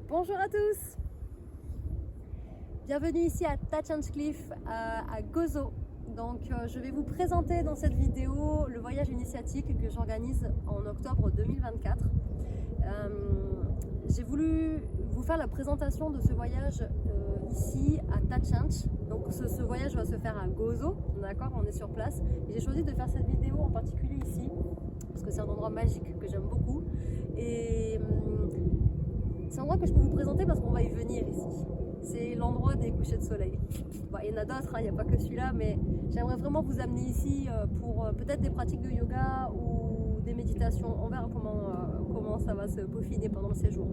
Bonjour à tous, bienvenue ici à Thatchens Cliff à Gozo. Donc je vais vous présenter dans cette vidéo le voyage initiatique que j'organise en octobre 2024. J'ai voulu vous faire la présentation de ce voyage ici à Thatchens. Donc ce voyage va se faire à Gozo, d'accord, on est sur place. Et j'ai choisi de faire cette vidéo en particulier ici parce que c'est un endroit magique que j'aime beaucoup. Et c'est un endroit que je peux vous présenter parce qu'on va y venir ici. C'est l'endroit des couchers de soleil. Bon, il y en a d'autres, il n'y a pas que celui-là, mais j'aimerais vraiment vous amener ici pour peut-être des pratiques de yoga ou des méditations. On verra comment ça va se peaufiner pendant le séjour.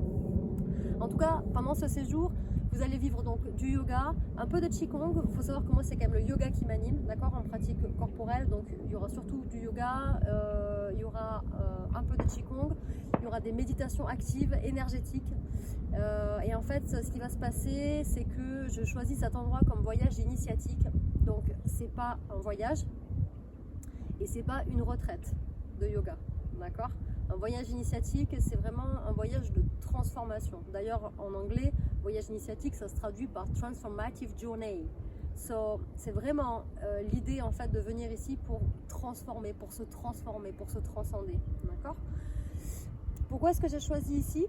En tout cas, pendant ce séjour, vous allez vivre donc du yoga, un peu de qigong. Il faut savoir que moi, c'est quand même le yoga qui m'anime, d'accord, en pratique corporelle. Donc, il y aura surtout du yoga, il y aura un peu de qigong, il y aura des méditations actives, énergétiques. Et en fait, ce qui va se passer, c'est que je choisis cet endroit comme voyage initiatique. Donc, c'est pas un voyage et c'est pas une retraite de yoga, d'accord. Un voyage initiatique, c'est vraiment un voyage de transformation. D'ailleurs, en anglais, voyage initiatique, ça se traduit par Transformative Journey. So, c'est vraiment l'idée en fait de venir ici pour transformer, pour se transformer, pour se transcender. D'accord ? Pourquoi est-ce que j'ai choisi ici ?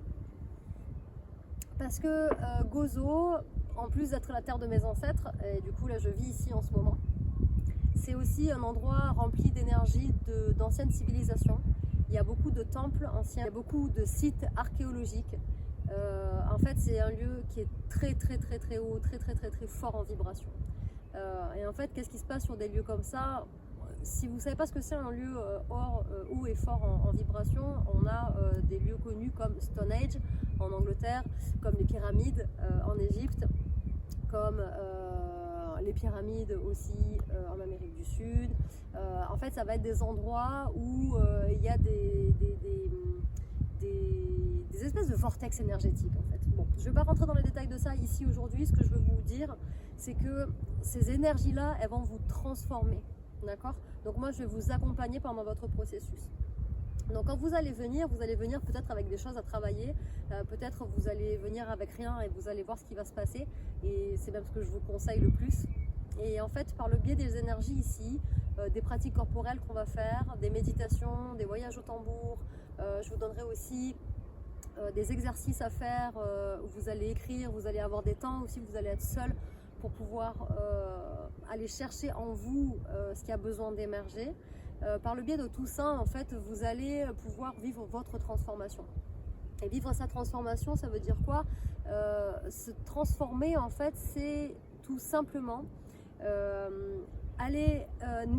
Parce que Gozo, en plus d'être la terre de mes ancêtres, et du coup là je vis ici en ce moment, c'est aussi un endroit rempli d'énergie d'anciennes civilisations. Il y a beaucoup de temples anciens, il y a beaucoup de sites archéologiques. En fait, c'est un lieu qui est très haut, très fort en vibration. Et en fait, qu'est-ce qui se passe sur des lieux comme ça ? Si vous ne savez pas ce que c'est un lieu haut et fort en vibration, on a des lieux connus comme Stone Age en Angleterre, comme les pyramides en Égypte, comme les pyramides aussi en Amérique du Sud. En fait, ça va être des endroits où il y a des espèces de vortex énergétiques en fait. Bon, je ne vais pas rentrer dans les détails de ça ici aujourd'hui. Ce que je veux vous dire, c'est que ces énergies-là, elles vont vous transformer. D'accord ? Donc moi, je vais vous accompagner pendant votre processus. Donc quand vous allez venir peut-être avec des choses à travailler, peut-être vous allez venir avec rien et vous allez voir ce qui va se passer. Et c'est même ce que je vous conseille le plus. Et en fait, par le biais des énergies ici, des pratiques corporelles qu'on va faire, des méditations, des voyages au tambour, je vous donnerai aussi des exercices à faire où vous allez écrire, vous allez avoir des temps aussi, vous allez être seul pour pouvoir aller chercher en vous ce qui a besoin d'émerger. Par le biais de tout ça, en fait, vous allez pouvoir vivre votre transformation. Et vivre sa transformation, ça veut dire quoi ? Se transformer, en fait, c'est tout simplement aller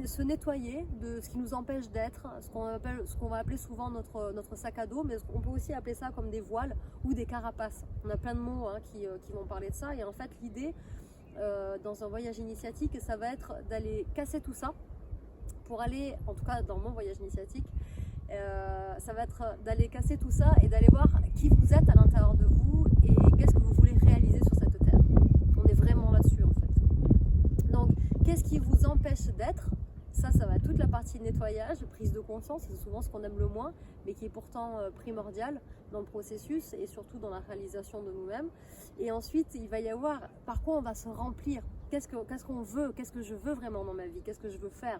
se nettoyer de ce qui nous empêche d'être, ce qu'on va appeler souvent notre sac à dos, mais on peut aussi appeler ça comme des voiles ou des carapaces. On a plein de mots qui vont parler de ça. Et en fait, l'idée dans un voyage initiatique, ça va être d'aller casser tout ça pour aller, en tout cas dans mon voyage initiatique, ça va être d'aller casser tout ça et d'aller voir qui vous êtes à l'intérieur de vous et qu'est-ce que vous voulez réaliser sur cette terre. On est vraiment là-dessus en fait. Donc, qu'est-ce qui vous empêche d'être ? Ça va être toute la partie nettoyage, prise de conscience, c'est souvent ce qu'on aime le moins, mais qui est pourtant primordial dans le processus et surtout dans la réalisation de nous-mêmes. Et ensuite, il va y avoir par quoi on va se remplir. Qu'est-ce qu'on veut ? Qu'est-ce que je veux vraiment dans ma vie ? Qu'est-ce que je veux faire ?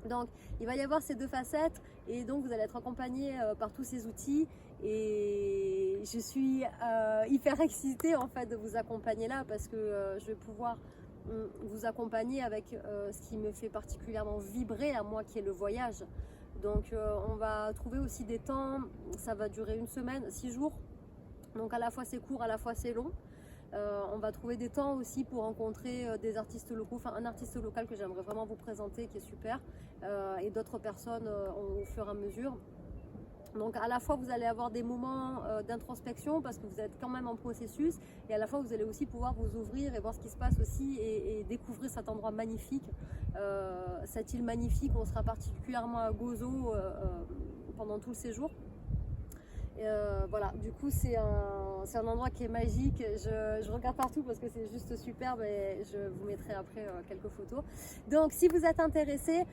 Donc, il va y avoir ces deux facettes et donc vous allez être accompagné par tous ces outils et je suis hyper excitée en fait de vous accompagner là parce que je vais pouvoir vous accompagner avec ce qui me fait particulièrement vibrer à moi qui est le voyage. Donc on va trouver aussi des temps, ça va durer une semaine, 6 jours, donc à la fois c'est court, à la fois c'est long. On va trouver des temps aussi pour rencontrer des artistes locaux, enfin un artiste local que j'aimerais vraiment vous présenter qui est super et d'autres personnes au fur et à mesure. Donc à la fois vous allez avoir des moments d'introspection parce que vous êtes quand même en processus et à la fois vous allez aussi pouvoir vous ouvrir et voir ce qui se passe aussi et découvrir cet endroit magnifique, cette île magnifique. On sera particulièrement à Gozo pendant tout le séjour. voilà, du coup c'est un endroit qui est magique. Je regarde partout parce que c'est juste superbe et je vous mettrai après quelques photos. Donc si vous êtes intéressé,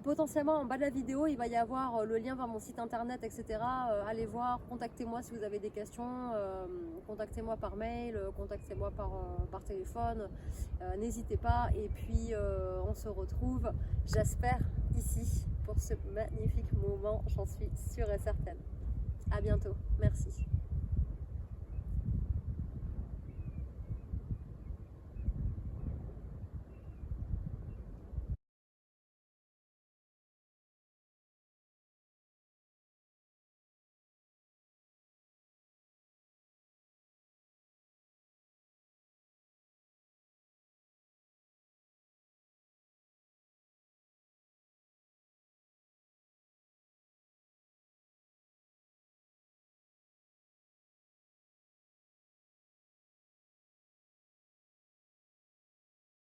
potentiellement en bas de la vidéo il va y avoir le lien vers mon site internet, etc. Allez voir, contactez-moi si vous avez des questions, contactez-moi par mail, contactez-moi par téléphone, n'hésitez pas. Et puis on se retrouve, j'espère, ici pour ce magnifique moment, j'en suis sûre et certaine. À bientôt, merci.